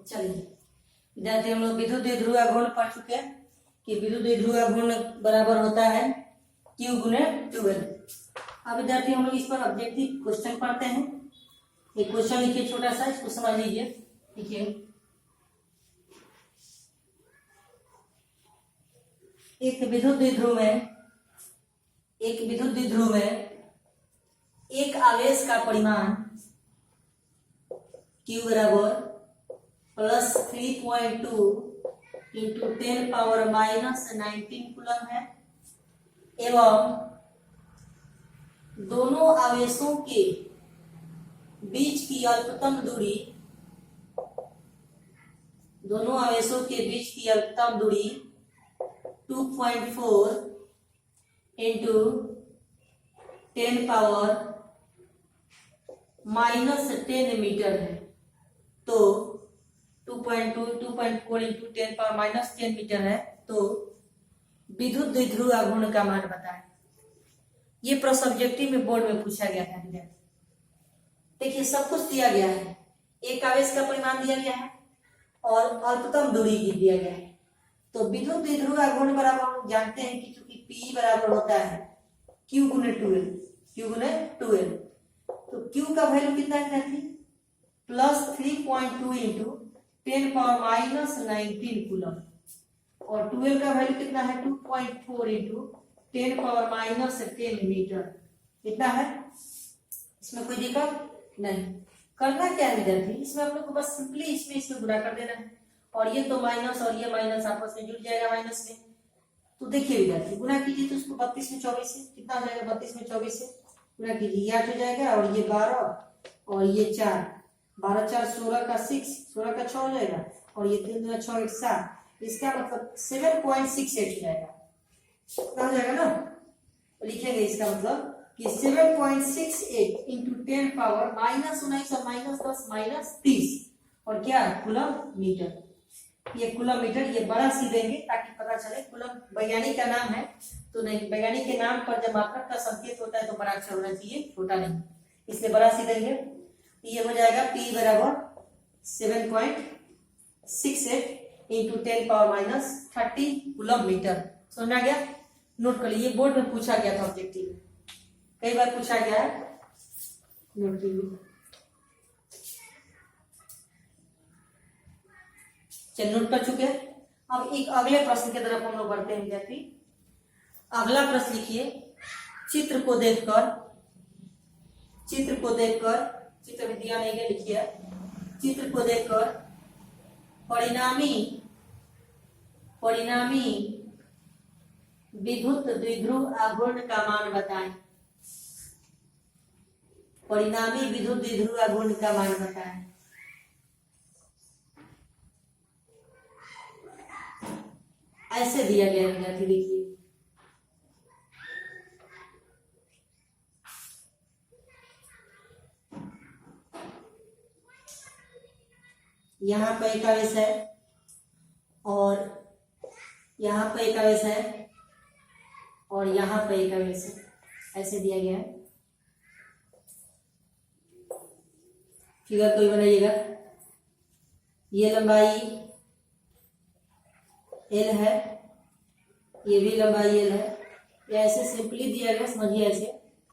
चलिए विद्यार्थी, हम लोग विद्युत द्विध्रुव आघूर्ण पढ़ चुके हैं कि विद्युत द्विध्रुव आघूर्ण बराबर होता है Q गुने 12। अब विद्यार्थी हम लोग इस पर ऑब्जेक्टिव क्वेश्चन पढ़ते हैं। एक क्वेश्चन लिखिए छोटा सा, इसको समझ लीजिए। देखिए, एक विद्युत द्विध्रुव में एक आवेश का परिमाण Q बराबर +3.2 इंटू 10⁻⁻19 कूलम है एवं दोनों आवेशों के बीच की अल्पतम दूरी 2.4 इंटू 10⁻⁻10 मीटर है। तो 2.4 इंटू 10⁻⁻10 मीटर है। तो विद्युत द्विध्रुव आघूर्ण का मान बताएं। ये प्रश्न ऑब्जेक्टिव में बोर्ड में पूछा गया था विद्यार्थी। देखिए, सब कुछ दिया गया है, एक आवेश का परिमाण दिया गया है और अल्पतम दूरी दिया गया है। तो विद्युत द्विध्रुव आघूर्ण बराबर हम जानते हैं कि चूंकि P बराबर होता है Q गुने 12। तो Q का वैल्यू कितना है +3.2 इंटू 10⁻⁻19 कूलम और 12 का वैल्यू कितना है 2.4 इंटू 10⁻⁻10 मीटर। कितना है? इसमें कोई दिक्कत नहीं। करना क्या है विद्यार्थी, इसमें आप लोग को बस सिंपली इसमें गुणा कर देना है और ये तो माइनस और ये माइनस आपस में जुड़ जाएगा माइनस में। तो देखिए विद्यार्थी, गुणा कीजिए तो उसको 32 में 24 से कितना हो जाएगा, 32 में 24 से गुणा कीजिए, ये 8 हो जाएगा और ये 12 और ये 4, 12 4 16 का 6, 16 का 6 हो जाएगा और ये 3 2 6 1 7। इसका मतलब 7.68 हो जाएगा। कितना हो जाएगा ना, तो लिखेंगे इसका मतलब कि 7.68 इंटू 10⁻⁻19 और -10 और क्या कूलम मीटर। ये कूलम मीटर, ये बड़ा सी देंगे ताकि पता चले। कूलम वैज्ञानिक का नाम है तो नहीं, वैज्ञानिक के नाम पर जब मात्रक का संकेत होता है तो बड़ा अक्षर होना चाहिए, छोटा नहीं, इसलिए बड़ा सी देंगे। ये हो जाएगा P बराबर 7.68 इंटू 10⁻⁻30 कूलम मीटर। समझ आ गया? नोट कर लीजिए, बोर्ड में पूछा गया था ऑब्जेक्टिव में, कई बार पूछा गया है, नोट कीजिए। चलिए, नोट कर चुके हैं। अब एक अगले प्रश्न की तरफ हम लोग बढ़ते हैं विद्यार्थी। अगला प्रश्न लिखिए, चित्र को देखकर चित्र में दिया नहीं गया, लिखिए चित्र को देखकर परिणामी विद्युत द्विध्रुव आघूर्ण का मान बताएं। परिणामी विद्युत द्विध्रुव आघूर्ण का मान बताएं। ऐसे दिया गया विद्यार्थी, देखिए यहाँ पे एक आवेश है और यहाँ पे एक आवेश है और यहाँ पे एक आवेश है, ऐसे दिया गया है। फिगर कोई बनाइएगा। ये लंबाई L है, ये भी लंबाई L है। या ऐसे सिंपली दिया गया, समझिए ऐसे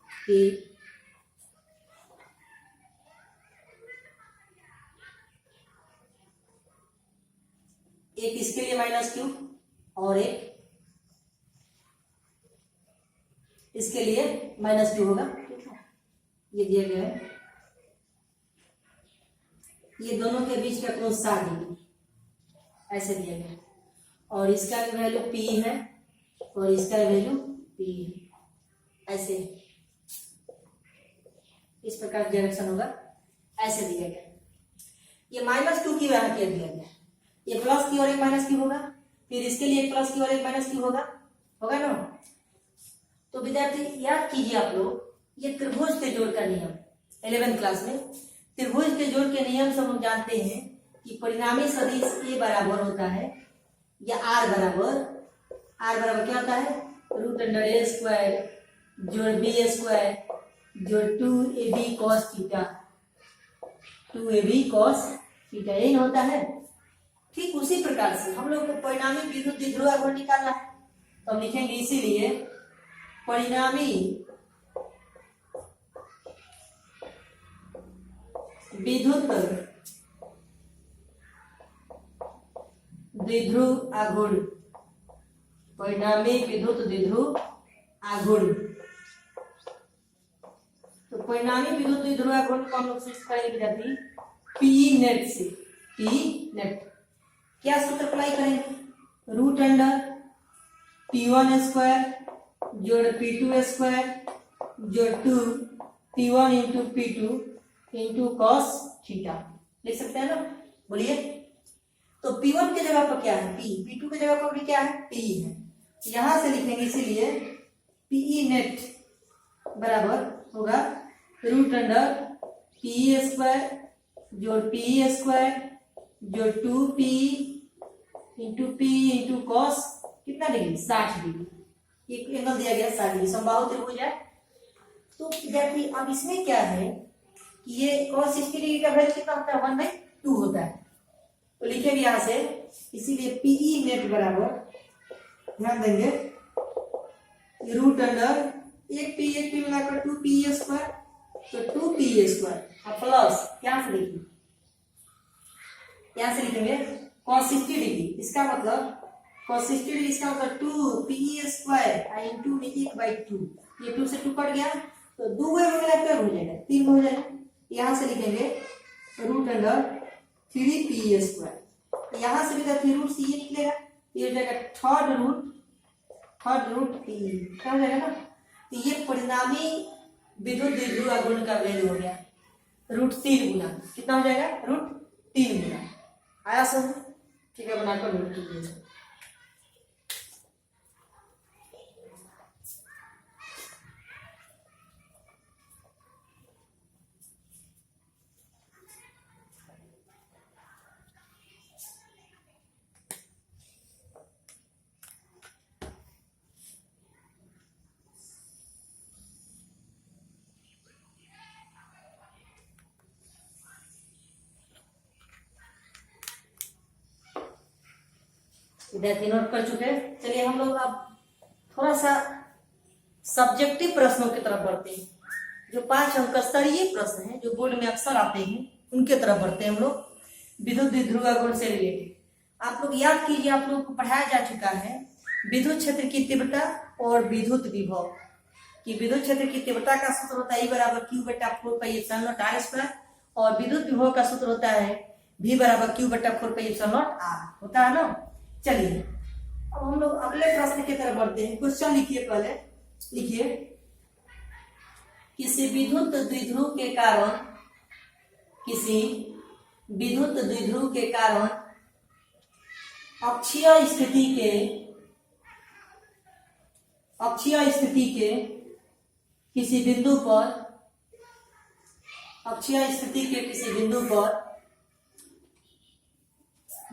कि एक इसके लिए -Q और एक इसके लिए -Q होगा। ठीक है, ये दिया गया है। ये दोनों के बीच का कोण 60 डिग्री, ऐसे दिया गया है। और इसका वैल्यू P है और इसका वैल्यू P है, ऐसे इस प्रकार डायरेक्शन होगा, ऐसे दिया गया। ये -2 की वहां दिया गया, ये प्लस की और एक माइनस की होगा, फिर इसके लिए एक प्लस की और एक माइनस की होगा ना। तो विद्यार्थी याद कीजिए आप लोग, ये त्रिभुज के जोड़ का नियम 11th क्लास में त्रिभुज के जोड़ के नियम से हम जानते हैं कि परिणामी सदिश A बराबर होता है या R बराबर क्या होता है, √a² जोड़ b² जोड़ 2ab cos theta, 2ab cos theta, यही होता है। ठीक उसी प्रकार से हम लोग को परिणामी विद्युत द्विध्रुव आघूर्ण निकालना है, तो हम लिखेंगे इसीलिए परिणामी विद्युत द्विध्रुव आघूर्ण, परिणामी विद्युत द्विध्रुव आघूर्ण। तो परिणामी विद्युत द्विध्रुव आघूर्ण को हम लोग सूत्र करेंगे विद्यार्थी पी नेट से। पी नेट क्या सूत्र अप्लाई करेंगे, रूट अंडर P1 स्क्वायर जोड़ P2 स्क्वायर जोड़ 2 P1 into P2 into cos theta, लिख सकते हैं ना, बोलिए। तो P1 की जगह पर क्या है P, P2 की जगह पर भी क्या है P है, यहां से लिखेंगे इसीलिए Pe नेट बराबर होगा रूट अंडर Pe स्क्वायर जोड़ Pe स्क्वायर जोड़ 2P into P into cos कितना डिग्री 60 डिग्री, एक एंगल दिया गया 60 डिग्री, समबाहु त्रिभुज है। तो विद्यार्थी अब इसमें क्या है कि ये cos 60 डिग्री का वैल्यू कितना होता है 1/2 होता है, तो लिखेंगे यहां से इसीलिए Pe नेट बराबर ध्यान देंगे रूट अंडर एक पी मिलाकर 2P स्क्वायर, तो 2P स्क्वायर और प्लस क्या से लिखिए, यहां से लिखेंगे cos 60 डिग्री, इसका मतलब cos 60 डिग्री इसका मतलब 2P स्क्वायर इंटू में 1/2, ये 2 से 2 कट गया तो 2 में मिलाकर हो जाएगा 3 हो जाएगा, यहां से लिखेंगे रूट अंडर 3P स्क्वायर, यहां से भी रूट से ये निकलेगा, ये हो जाएगा थर्ड रूट P, क्या हो जाएगा ना, तो ये परिणामी विद्युत द्विध्रुव आघूर्ण का वैल्यू हो गया √3 गुना, कितना हो जाएगा √3 गुना, आया समझ, ठीक है, बनाकर नोट कीजिए। विद्यार्थी नोट कर चुके हैं। चलिए हम लोग अब थोड़ा सा सब्जेक्टिव प्रश्नों की तरफ बढ़ते हैं, जो 5 अंक स्तरीय प्रश्न हैं जो बोर्ड में अक्सर आते हैं उनके तरफ बढ़ते हैं हम लोग विद्युत द्विध्रुव आघूर्ण से रिलेटेड। आप लोग याद कीजिए, आप लोग को पढ़ाया जा चुका है विद्युत क्षेत्र की तीव्रता और विद्युत विभव कि विद्युत क्षेत्र की तीव्रता का सूत्र होता है E बराबर Q बटा 4 pi epsilon not R square, और विद्युत विभव का सूत्र होता है V बराबर Q बटा 4 पाई एप्सिलॉन नॉट R, होता है ना। चलिए अब हम लोग अगले प्रश्न की तरफ बढ़ते हैं। क्वेश्चन लिखिए, पहले लिखिए किसी विद्युत द्विध्रुव के कारण अक्षीय स्थिति के किसी बिंदु पर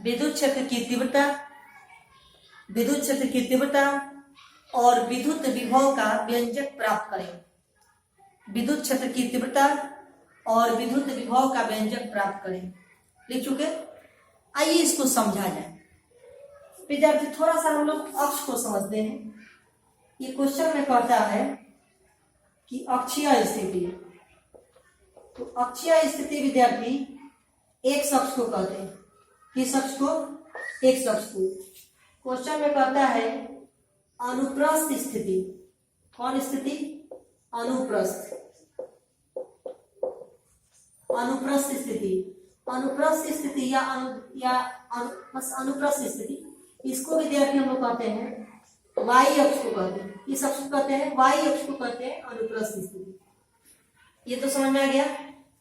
विद्युत क्षेत्र की तीव्रता और विद्युत विभव का व्यंजक प्राप्त करें। विद्युत क्षेत्र की तीव्रता और विद्युत विभव का व्यंजक प्राप्त करें, लिख चुके। आइए इसको समझा जाए। विद्यार्थी थोड़ा सा हम लोग अक्ष को समझते हैं। ये क्वेश्चन में कहता है कि अक्षीय स्थिति, तो अक्षीय स्थिति विद्यार्थी एक अक्ष को कहते हैं, किस अक्ष को, एक अक्ष को। क्वेश्चन में कहता है अनुप्रस्थ स्थिति, कौन स्थिति, अनुप्रस्थ स्थिति या अनुप्रस्थ स्थिति, इसको विद्यार्थी हम लोग कहते हैं वाई अक्ष को कहते हैं, इस अक्ष को कहते हैं वाई अक्ष को कहते हैं अनुप्रस्थ स्थिति। ये तो समझ में आ गया।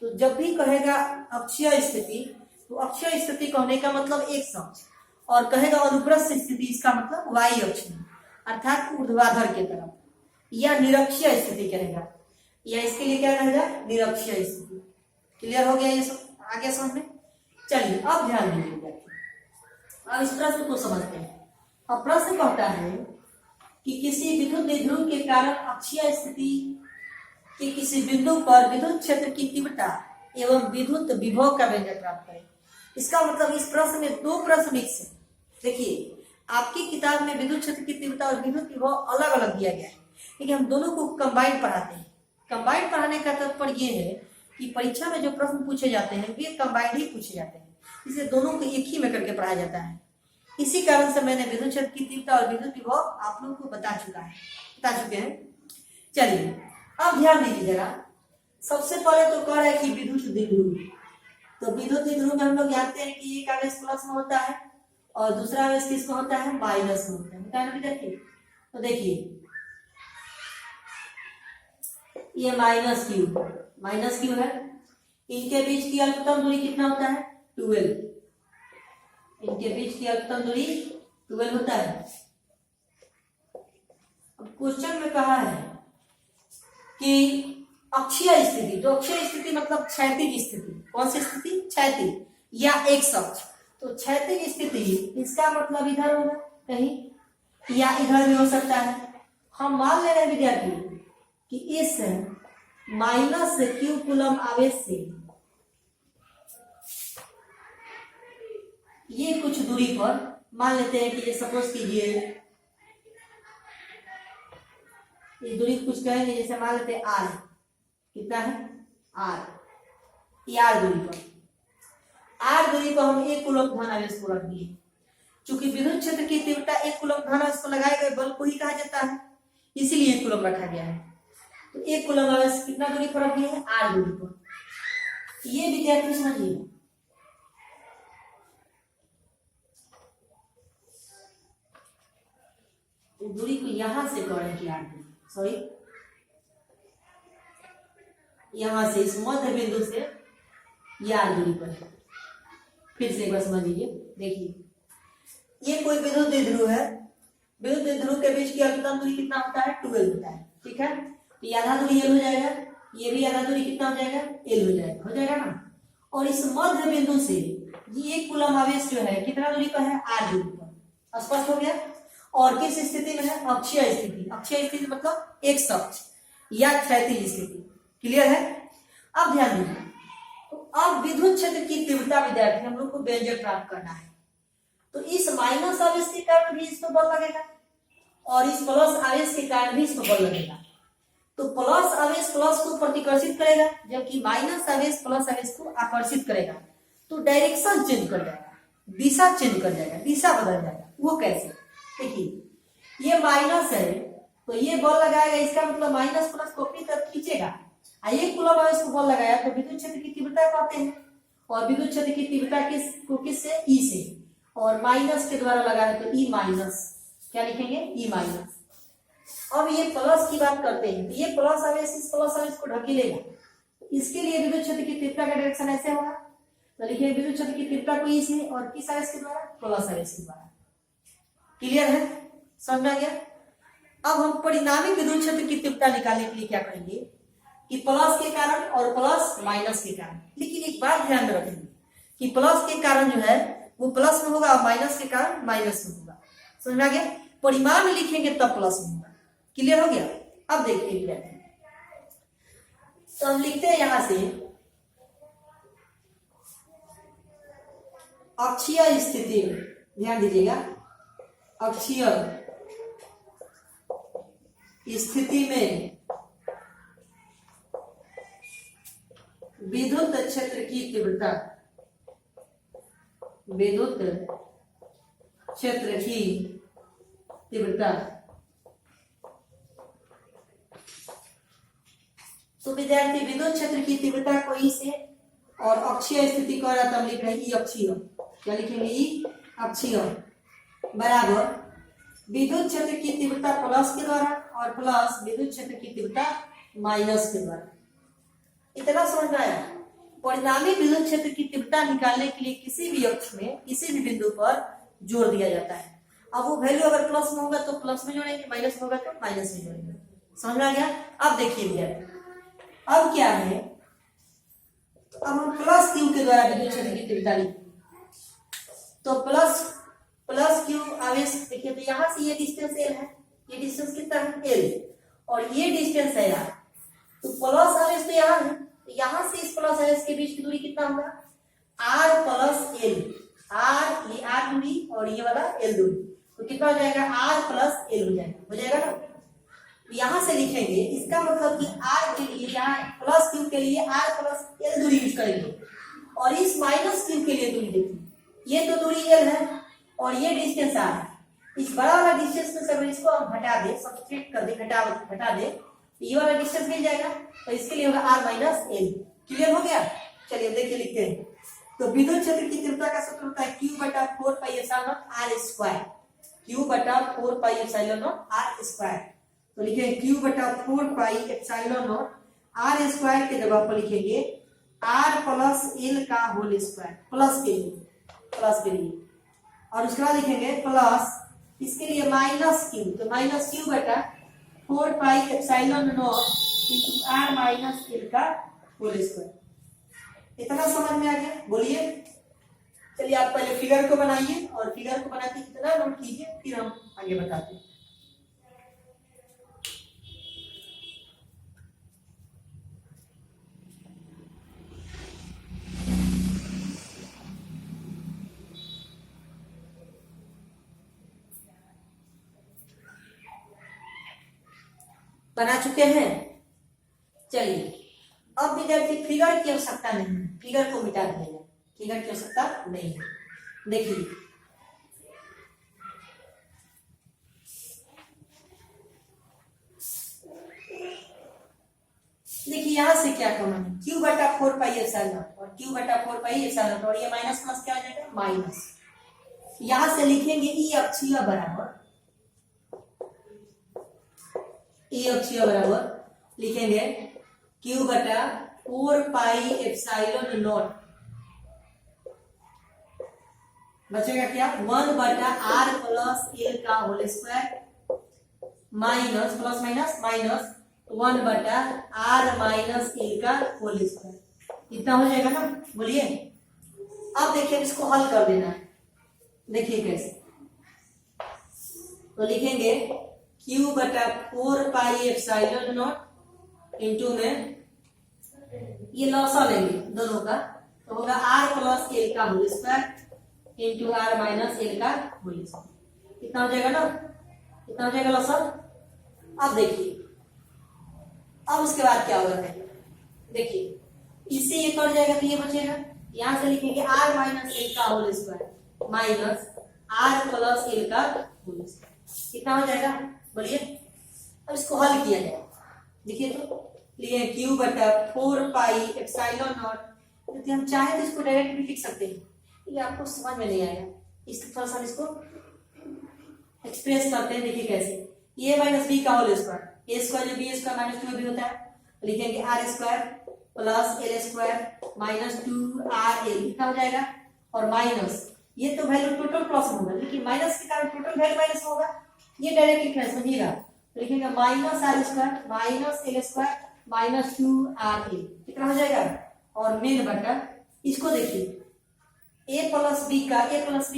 तो जब भी कहेगा अक्षीय स्थिति, तो अक्षीय स्थिति कहने का मतलब एक अक्ष, और कहेगा अनुप्रस्थ स्थिति इसका मतलब वाई अक्ष में, अर्थात ऊर्ध्वाधर की तरफ, या निरक्षीय स्थिति कहेगा, या इसके लिए क्या कहेगा निरक्षीय स्थिति। क्लियर हो गया ये सब, आगे समझ में। चलिए अब ध्यान दीजिए, अब इस प्रश्न को समझते हैं। अब प्रश्न कहता है कि किसी विद्युत द्विध्रुव के कारण अक्षीय स्थिति के किसी बिंदु पर विद्युत क्षेत्र की तीव्रता एवं विद्युत विभव का व्यंजक प्राप्त करें। इसका मतलब इस प्रश्न में दो प्रश्न मिक्स है। देखिए आपकी किताब में विद्युत क्षेत्र की तीव्रता और विद्युत विभव अलग अलग दिया गया है, लेकिन हम दोनों को कंबाइंड पढ़ाते हैं। कंबाइंड पढ़ाने का तात्पर्य ये है कि परीक्षा में जो प्रश्न पूछे जाते हैं वे कंबाइंड ही पूछे जाते हैं, इसलिए दोनों को एक ही में करके पढ़ाया जाता है। इसी कारण से मैंने विद्युत क्षेत्र की तीव्रता और विद्युत विभव आप लोगों को बता चुके हैं। चलिए अब ध्यान दीजिए जरा। सबसे पहले तो कह रहा है कि विद्युत द्विध्रुव, तो विद्युत द्विध्रुव में हम लोग जानते हैं कि एक आवेश प्लस में होता है और दूसरा आवेश किसमें होता है, माइनस में होता है ना। देखिए तो देखिए ये माइनस क्यू है, इनके बीच की अल्पतम दूरी कितना होता है, 12। इनके बीच की अल्पतम दूरी 12 होता है। अब क्वेश्चन में कहा है कि अक्षीय स्थिति, तो अक्षीय स्थिति मतलब क्षैतिज स्थिति, कौन सी स्थिति, क्षैतिज या एक्स अक्ष। तो क्षैतिज स्थिति इसका मतलब इधर होगा कहीं या इधर भी हो सकता है। हम मान ले रहे हैं विद्यार्थी कि इस माइनस क्यू कूलम आवेश से ये कुछ दूरी पर मान लेते हैं कि ये सपोज कीजिए ये दूरी कुछ कहेंगे, जैसे मान लेते हैं आर, कितना है आर, ये आर दूरी पर हम एक कूलम धन आवेश को रख दिए। चूंकि विद्युत क्षेत्र की तीव्रता एक कूलम धन आवेश को लगाए गए बल को ही कहा जाता है, इसीलिए एक कूलम रखा गया है। तो एक कूलम आवेश कितना दूरी पर रख दिए हैं, आर दूरी पर। ये विद्यार्थी समझिए, दूरी को यहां से करें कि आर दूरी, सॉरी यहां से इस मध्य बिंदु से ये आर दूरी पर है। फिर से एक बार समझ लीजिए, देखिए ये कोई विद्युत द्विध्रुव है, विद्युत द्विध्रुव के बीच की अल्पतम दूरी कितना होता है, 12 होता है, ठीक है। तो ये आधा दूरी एल हो जाएगा, ये भी आधा दूरी कितना हो जाएगा, एल हो जाएगा ना। और इस मध्य बिंदु से ये एक कूलम आवेश जो है कितना दूरी पर है, आर दूरी पर। स्पष्ट हो गया। और किस स्थिति में है, अक्षीय स्थिति। अक्षीय स्थिति मतलब एक अक्ष या क्षैतिज स्थिति। क्लियर है। अब ध्यान दीजिए, तो अब विद्युत क्षेत्र की तीव्रता विद्यार्थी हम लोग को व्यंजक प्राप्त करना है। तो इस माइनस आवेश के कारण भी इस पर बल लगेगा और इस प्लस आवेश के कारण भी इस पर बल लगेगा। तो प्लस आवेश प्लस को प्रतिकर्षित करेगा, जबकि माइनस आवेश प्लस आवेश को आकर्षित करेगा। तो डायरेक्शन चेंज कर जाएगा, दिशा चेंज कर जाएगा, दिशा बदल जाएगा। वो कैसे, देखिए ये माइनस है तो ये बल लगाएगा, इसका मतलब माइनस प्लस को अपनी तरफ खींचेगा। एक कूलम आवेश को बल लगाया तो विद्युत क्षेत्र की तीव्रता पाते हैं, और विद्युत क्षेत्र की तीव्रता किससे, ई से, और माइनस के द्वारा लगाए तो ई माइनस, क्या लिखेंगे, ई माइनस। अब ये प्लस की बात करते हैं, तो ये प्लस आवेश इस प्लस आवेश को ढकेलेगा। इसके लिए विद्युत क्षेत्र की तीव्रता का डायरेक्शन ऐसे होगा, तो लिखिए विद्युत क्षेत्र की तीव्रता को ई से और किस आवेश के द्वारा, प्लस आवेश के द्वारा। क्लियर है, समझ में आ गया। अब हम परिणामी विद्युत क्षेत्र की तीव्रता निकालने के लिए क्या करेंगे कि प्लस के कारण और प्लस माइनस के कारण। लेकिन एक बात ध्यान में रखेंगे कि प्लस के कारण जो है वो प्लस में होगा और माइनस के कारण माइनस में होगा। समझ में आ गया। परिमाण लिखेंगे तब प्लस में होगा। क्लियर हो गया। अब देखिए तो हम लिखते हैं यहां से अक्षीय स्थिति में, ध्यान दीजिएगा, अक्षीय स्थिति में विद्युत क्षेत्र की तीव्रता, विद्युत क्षेत्र की तीव्रता। तो विद्यार्थी विद्युत क्षेत्र की तीव्रता को ई से और अक्षीय स्थिति को रहा हम लिख रहे हैं ई अक्षीय। क्या लिखेंगे, ई अक्षीय बराबर विद्युत क्षेत्र की तीव्रता प्लस के द्वारा और प्लस विद्युत क्षेत्र की तीव्रता माइनस के द्वारा। इतना समझ में आया। परिणामी विद्युत क्षेत्र की तीव्रता निकालने के लिए किसी भी अक्ष में किसी भी बिंदु पर जोड़ दिया जाता है। अब वो वैल्यू अगर प्लस में होगा तो प्लस में जोड़ेंगे, माइनस में होगा तो माइनस में जोड़ेंगे। समझ में आ गया। अब देखिए विद्यार्थी, अब क्या है, अब हम प्लस क्यू के द्वारा विद्युत क्षेत्र की तीव्रता लिखेंगे। तो प्लस क्यू आवेश, देखिए तो यहां से ये डिस्टेंस एल है, ये डिस्टेंस कितना है, एल, और ये डिस्टेंस है यार। तो प्लस आवेश तो यहाँ है, तो यहां से इस प्लस आवेश के बीच की दूरी कितना होगा, आर प्लस एल, आर, ये आर दूरी और ये वाला एल दूरी, तो कितना हो जाएगा आर प्लस एल हो जाएगा ना। यहां से लिखेंगे इसका मतलब कि आर के लिए यहाँ प्लस क्यू के लिए आर प्लस एल दूरी यूज करेंगे, और इस माइनस क्यू के लिए दूरी देखिए, ये तो दूरी एल है और ये डिस्टेंस आर है। इस बड़ा वाला डिस्टेंस में सब इसको हम हटा दे, सब्ट्रैक्ट कर दे, हटा दे, ये वाला डिस्टेंस मिल जाएगा, तो इसके लिए होगा आर माइनस एल। क्लियर हो गया? चलिए देखिए लिखते हैं। तो विद्युत क्षेत्र की तीव्रता का सूत्र होता है Q बटा 4 pi epsilon naught R square, Q बटा 4 pi epsilon naught R square. तो लिखेंगे Q बटा 4 pi epsilon naught R square के जगह पर लिखेंगे आर प्लस एल का होल स्क्वायर, प्लस के लिए, और उसके बाद लिखेंगे प्लस इसके लिए माइनस क्यू, तो माइनस क्यू बटा 4 pi epsilon naught into R minus L का होल स्क्वायर। इतना समझ में आ गया? बोलिए। चलिए आप पहले फिगर को बनाइए और फिगर को बना के कितना नोट कीजिए, फिर हम आगे बताते हैं। बना चुके हैं? चलिए अब विद्यार्थी फिगर की आवश्यकता नहीं है, फिगर को मिटा देंगे, फिगर की आवश्यकता नहीं है। देखिए यहां से क्या कॉमन है, Q बटा 4 पाई एप्सिलॉन और Q बटा 4 पाई एप्सिलॉन, और ये माइनस प्लस क्या हो जाएगा माइनस। यहां से लिखेंगे E अक्षीय बराबर, E अक्षीय बराबर लिखेंगे Q बटा 4 पाई एप्सिलॉन नॉट, बचेगा क्या 1 बटा आर प्लस एल का whole square minus plus minus minus 1 बटा आर माइनस एल का होल स्क्वायर। इतना हो जाएगा ना? बोलिए। अब देखिए इसको हल कर देना है, देखिए कैसे। तो लिखेंगे Q बटा 4 पाई एप्सिलॉन नॉट इंटू में ये लॉसा लेंगे दोनों का, तो होगा आर प्लस एल का whole square into R minus L का होल स्क्वायर। कितना हो जाएगा ना? कितना हो जाएगा लॉसा? अब देखिए अब उसके बाद क्या होगा, देखिए इससे ये कट जाएगा तो ये बचेगा, यहां से लिखेंगे आर माइनस एल का whole square minus R plus L का होल स्क्वायर। कितना हो जाएगा? बोलिए। अब इसको हल किया जाए, देखिए तो लिए Q बटा 4 पाई एप्सिलॉन नॉट, यदि हम चाहे तो इसको डायरेक्ट भी लिख सकते हैं, ये आपको समझ में नहीं आएगा, इस थोड़ा सा इसको एक्सप्रेस करते हैं। देखिए कैसे, a माइनस बी का होल स्क्वायर, a स्क्वायर जो b स्क्वायर माइनस 2 भी होता है, लिखेंगे R square plus L square minus 2rl, कितना हो जाएगा, और माइनस ये तो वैल्यू टोटल प्लस होगा, लेकिन माइनस के कारण टोटल वैल्यू माइनस होगा, ये डायरेक्ट लिखना है, समझिएगा। लिखेंगे minus R square minus L square minus 2rl, कितना हो जाएगा, और मेन बटा इसको देखिए a प्लस बी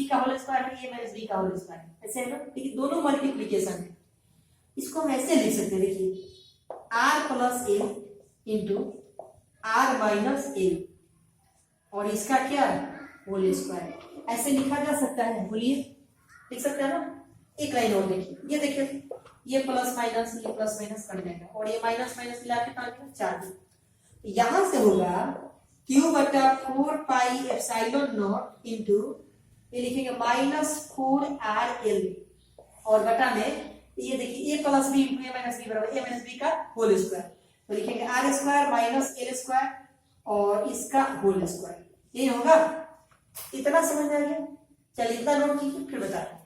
का होल स्क्वायर है, a माइनस बी का होल स्क्वायर, ऐसे है ना, देखिए दोनों मल्टीप्लीकेशन है। इसको हम ऐसे लिख सकते हैं, देखिए r plus L into R minus L और इसका क्या होल स्क्वायर, ऐसे लिखा जा सकता है। बोलिए, लिख सकते हैं ना? एक लाइन और देखिए, ये देखिए ये प्लस माइनस कर देगा और ये माइनस माइनस मिला के 4। यहां से होगा Q बटा 4 पाई एप्सिलॉन नॉट इंटू ये लिखेंगे माइनस 4rl और बटा में ये देखिए a plus B into a minus B बराबर a माइनस बी का होल स्क्वायर, तो लिखेंगे R square minus L square और इसका होल स्क्वायर, ये होगा। इतना समझ में आ गया? चलिए इतना नोट कीजिए फिर बताते हैं।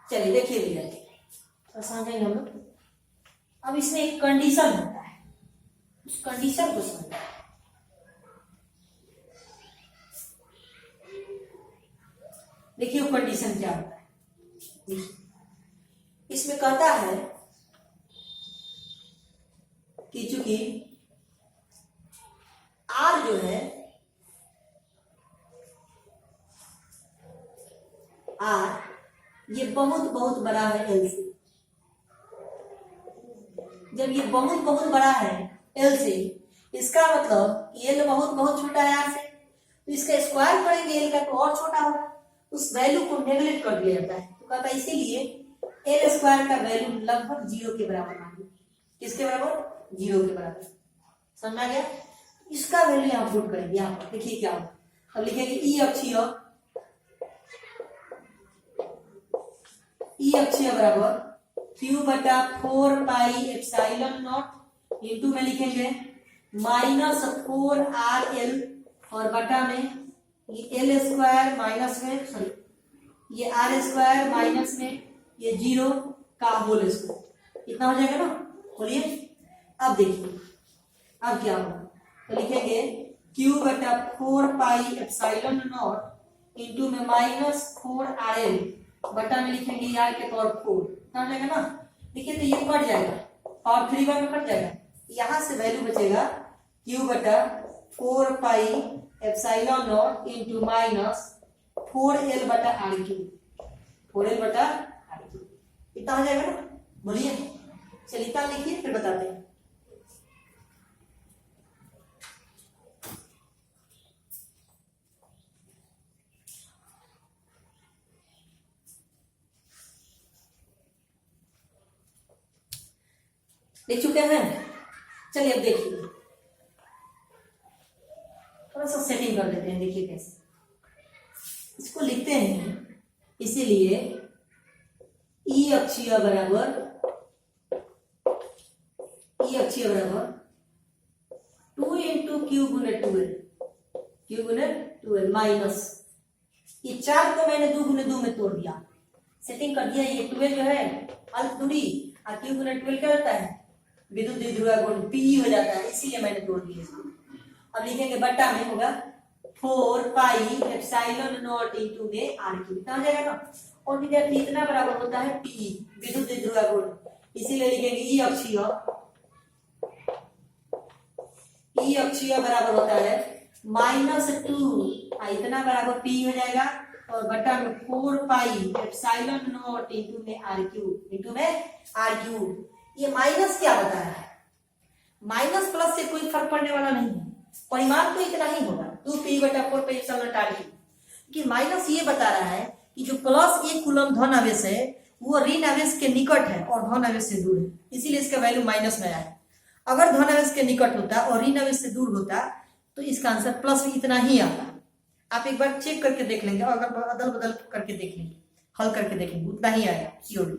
चलिए देखिए भैया समझेंगे हम लोग। अब इसमें एक कंडीशन होता है, उस कंडीशन को समझना। देखिए वो कंडीशन क्या होता है, इसमें कहता है कि चूंकि R जो है आर ये बहुत बहुत बड़ा है एल से। जब ये बहुत बहुत बड़ा है एल से, इसका मतलब एल बहुत बहुत छोटा है आर से, तो इसका स्क्वायर करेंगे एल का तो और छोटा होगा, उस वैल्यू को नेगलेक्ट कर दिया जाता है। तो कहता है इसीलिए एल स्क्वायर का वैल्यू लगभग 0 के बराबर मानिए। किसके बराबर? 0 के बराबर। समझ आ गया? इसका वैल्यू यहाँ पुट करेंगे। यहाँ पर देखिए क्या होगा, अब लिखेंगे ई अक्षीय बराबर क्यू बटा 4 पाई एप्सिलॉन नॉट इंटू में लिखेंगे माइनस 4 आर एल और बटा में ये एल स्क्वायर माइनस में, सॉरी ये आर स्क्वायर माइनस में ये 0 का होल स्क्वायर, इतना हो जाएगा ना। बोलिए अब देखिए अब क्या होगा, तो लिखेंगे क्यू बटा 4 पाई एप्सिलॉन नॉट इंटू में माइनस 4 आर एल बटा में लिखेंगे आर के पावर 4, इतना हो जाएगा ना। देखिए तो ये कट जाएगा, पावर 3 बार में कट जाएगा, यहां से वैल्यू बचेगा क्यू बटा 4 pi epsilon not into minus 4l बटा आर क्यूब, 4l बटा आर क्यूब, इतना हो जाएगा ना। बोलिए चलिए इतना लिखिए फिर बताते हैं। लिख चुके हैं? चलिए अब देखिए थोड़ा सा सेटिंग कर देते हैं। देखिए कैसे इसको लिखते हैं, इसीलिए ई अक्षीय बराबर 2 इंटू क्यू गुने 2l माइनस ये 4 को मैंने 2 गुने 2 में तोड़ दिया, सेटिंग कर दिया। ये 12 जो है अल्प दूरी और क्यू गुने 12 क्या होता है? विद्युत द्विध्रुवीय गुण पी हो जाता है, इसीलिए मैंने तोड़ दिया इसको। अब लिखेंगे बट्टा में होगा 4 पाई एप्सिलॉन नॉट इंटू में आर क्यूब, इतना हो जाएगा ना। और विद्यार्थी इतना बराबर होता है पी विद्युत द्विध्रुवीय गुण, इसीलिए लिखेंगे ई अक्षीय बराबर होता है -2 इतना बराबर पी हो जाएगा और बटा में 4 पाई एप्सिलॉन नॉट इंटू में आर क्यूब। ये माइनस क्या बता रहा है? माइनस प्लस से कोई फर्क पड़ने वाला नहीं है, परिमाण तो इतना ही होगा 2p बटा 4 pi epsilon naught R cube. कि माइनस ये बता रहा है कि जो प्लस 1 कूलम धन आवेश है वो ऋण आवेश के निकट है और धन आवेश से दूर है, इसीलिए इसका वैल्यू माइनस में आया है। अगर धन आवेश के निकट होता और ऋण आवेश से दूर होता तो इसका आंसर प्लस में इतना ही आता। आप एक बार चेक करके देख लेंगे, अगर अदल बदल करके देख लेंगे, हल करके देखेंगे, उतना ही आएगा सीओडी।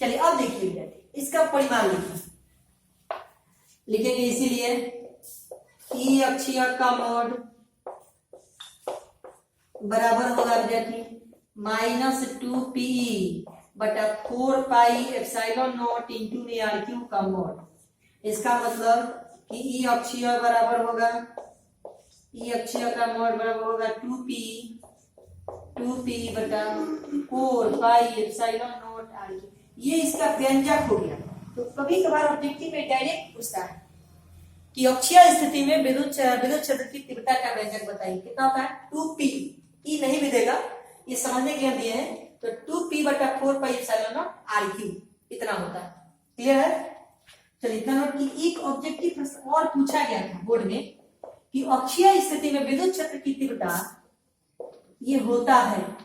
चलिए अब देखिए इसका परिमाण लिखेंगे, इसीलिए ई अक्षीय का मोड बराबर होगा विद्यार्थी -2p बटा 4 पाई एप्सिलॉन नॉट इंटू में आर क्यूब का मोड। इसका मतलब कि ई अक्षीय बराबर होगा, ई अक्षीय का मोड बराबर होगा 2p बटा 4 pi epsilon naught R cube. ये इसका व्यंजक हो गया। तो कभी कभार ऑब्जेक्टिव में डायरेक्ट पूछता है कि अक्षीय स्थिति में विद्युत क्षेत्र की तीव्रता का व्यंजक बताइए, कितना होता है? 2p, ई नहीं भी देगा, ये समझने के लिए दिए हैं। तो 2p बटा 4 pi epsilon naught R cube इतना होता है। क्लियर है? चलिए इतना नोट कि एक ऑब्जेक्टिव प्रश्न और पूछा गया था बोर्ड में कि अक्षीय स्थिति में विद्युत क्षेत्र की तीव्रता ये होता है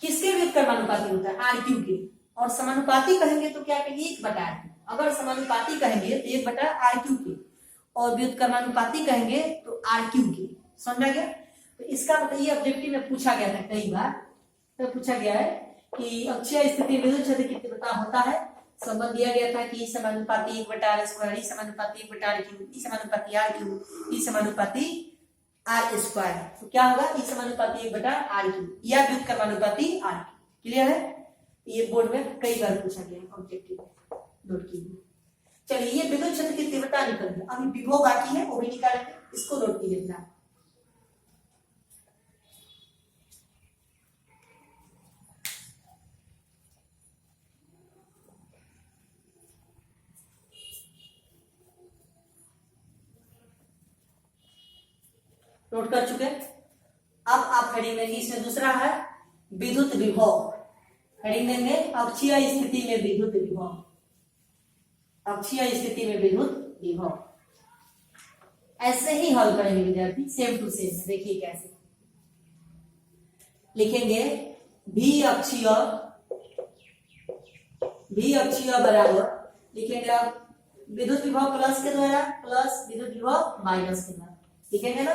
किसके विद्युत कर्मानुपाती होता है? आर क्यू के। और समानुपाती कहेंगे तो क्या कहेंगे? 1/r। अगर समानुपाती कहेंगे तो 1/r क्यू के, और विद्युत कर्मानुपाती कहेंगे तो आर क्यू के। समझा गया? तो इसका मतलब ये ऑब्जेक्टिव में पूछा गया था कई बार, तो पूछा गया है कि अक्षीय स्थिति में विद्युत क्षेत्र की तीव्रता होता है, संबंध दिया गया था कि समानुपाती 1/r स्क्वायर, ई समानुपाती 1/r क्यूब, ई समानुपाती r क्यूब, ई समानुपाती r स्क्वायर। तो क्या होगा? ई समानुपाती 1/r क्यूब या विद्युत कर्मानुपाती r। क्लियर है? ये बोर्ड में कई बार पूछा गया ऑब्जेक्टिव में, नोट कीजिए। चलिए ये विद्युत क्षेत्र की तीव्रता निकल गई, अभी विभव बाकी है वो भी निकालेंगे, इसको नोट कीजिए अपना। नोट कर चुके? अब आप आप हेडिंग देंगे। इसमें दूसरा है विद्युत विभव, हेडिंग देंगे अक्षीय स्थिति में विद्युत विभव, अक्षीय स्थिति में विद्युत विभव। ऐसे ही हल करेंगे विद्यार्थी, सेम टू सेम। देखिए कैसे लिखेंगे, भी अक्षीय बराबर लिखेंगे आप विद्युत विभव प्लस के द्वारा प्लस विद्युत विभव माइनस के द्वारा लिखेंगे ना।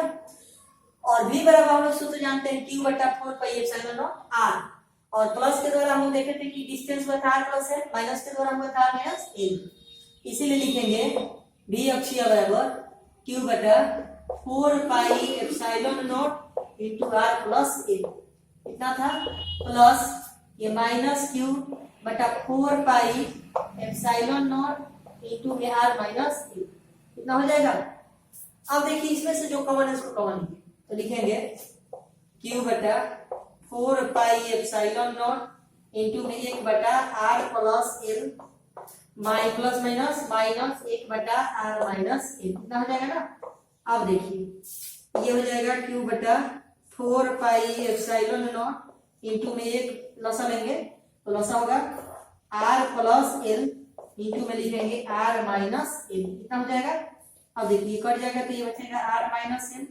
और v बराबर हम लोग सूत्र जानते हैं q बटा 4 पाई एप्सिलॉन नॉट r, और प्लस के द्वारा हम लोग देखे थे कि डिस्टेंस बटा r प्लस है, माइनस के द्वारा हम बता माइनस l, इसीलिए लिखेंगे v अक्षीय बराबर q बटा 4 pi epsilon naught into r plus l, इतना था, प्लस ये माइनस q बटा 4 pi epsilon naught into r minus l, इतना हो जाएगा। अब देखिए इसमें से जो कॉमन है उसको कॉमन लीजिए, तो लिखेंगे q बटा 4 पाई एप्सिलॉन नॉट इनटू में 1 बटा r plus l plus minus minus 1 बटा r माइनस l, इतना हो जाएगा ना। अब देखिए ये हो जाएगा q बटा 4 पाई एप्सिलॉन नॉट इनटू में 1 लसा लेंगे तो लसा होगा r प्लस l इनटू में लिखेंगे r माइनस l, इतना हो जाएगा। अब देखिए कट जाएगा तो ये बचेगा r माइनस l,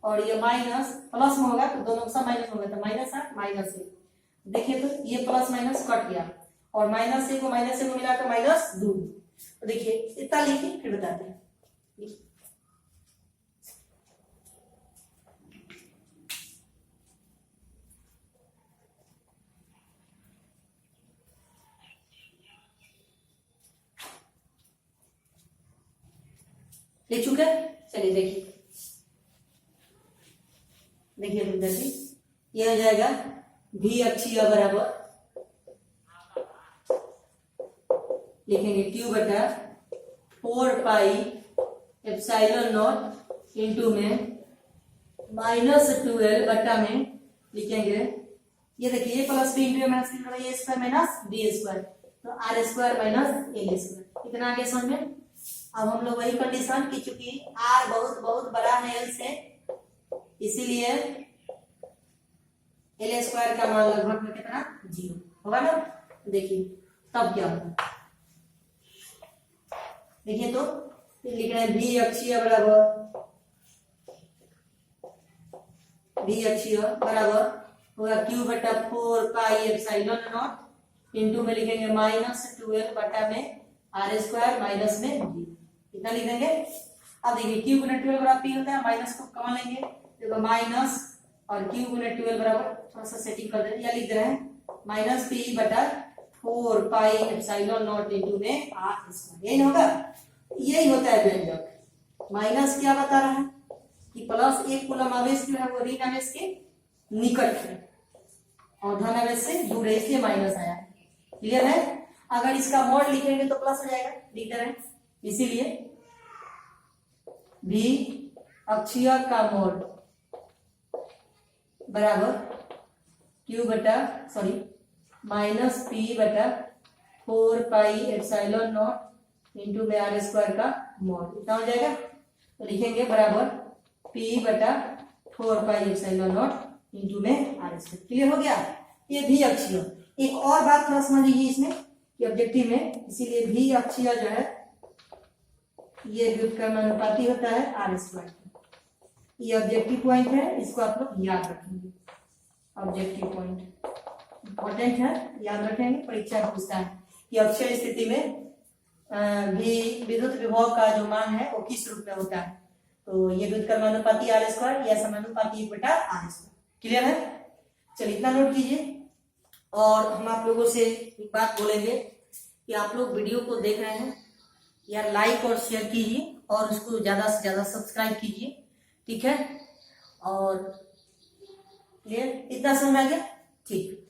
और ये माइनस प्लस में होगा तो दोनों का माइनस होगा तो माइनस r माइनस l। देखिए तो ये प्लस माइनस कट गया और माइनस a को मिला तो माइनस 2। तो देखिए इतना लिखिए फिर बताते हैं। लिख चुके, चलिए देखिए विद्यार्थी ये हो जाएगा भी अक्षीय बराबर लिखेंगे q बटा 4 पाई एप्सिलॉन नॉट इनटू में माइनस 12 बटा में लिखेंगे, ये देखिए ये प्लस बी इंटू माइनस ये स्क्वायर माइनस बी स्क्वायर, तो R square minus L square, इतना आगे समझ में। अब हम लोग वही कंडीशन की चूंकि r बहुत बहुत बड़ा है l से, इसीलिए एल स्क्वायर का मान लगभग में कितना 0 होगा ना। देखिए तब क्या होगा, देखिए तो लिख रहे हैं भी अक्षीय बराबर होगा q बटा 4 पाई एप्सिलॉन नॉट इनटू में लिखेंगे माइनस 12 बटा में r स्क्वायर माइनस में g, इतना लिख देंगे। अब देखिए q गुना 12 बराबर p होता है, माइनस को कॉमन लेंगे देखो माइनस और q गुना 12 बराबर, थोड़ा सा सेटिंग कर देते, या लिख दे रहे हैं माइनस p बटा 4 पाई एप्सिलॉन नॉट इनटू में r स्क्वायर, यही होगा। यही होता है व्यंजक। माइनस क्या बता रहा है कि प्लस एक कूलम आवेश जो है वो ऋण आवेश के निकट है और धन आवेश से दूर है, इसलिए माइनस आया है। क्लियर है। अगर इसका मोड लिखेंगे तो प्लस हो जाएगा, लिख दे रहे हैं, इसीलिए भी अक्षीय का मोड बराबर q बटा माइनस p बटा 4 पाई एप्सिलॉन नॉट इनटू में r स्क्वायर का मोड, इतना हो जाएगा। तो लिखेंगे बराबर p बटा 4 पाई एप्सिलॉन नॉट इनटू में r स्क्वायर। क्लियर हो गया। ये भी अक्षीय। एक और बात थोड़ा समझ लीजिए इसमें कि ऑब्जेक्टिव में, इसीलिए भी अक्षीय जो है ये व्युत्क्रमानुपाती होता है r स्क्वायर। ये ऑब्जेक्टिव पॉइंट है, इसको आप लोग याद रखेंगे। ऑब्जेक्टिव पॉइंट इंपॉर्टेंट है, याद रखेंगे, परीक्षा पूछता है कि अक्षीय स्थिति में भी विद्युत विभव का जो मान है वो किस रूप में होता है। तो ये व्युत्क्रमानुपाती r स्क्वायर या समानुपाती 1 बटा r स्क्वायर। क्लियर है। चलिए इतना नोट कीजिए। और हम आप लोगों से एक बात बोलेंगे कि आप लोग वीडियो को देख रहे हैं या लाइक और शेयर कीजिए और उसको ज्यादा से ज्यादा सब्सक्राइब कीजिए, ठीक है। और क्लियर, इतना समझ आ गया, ठीक।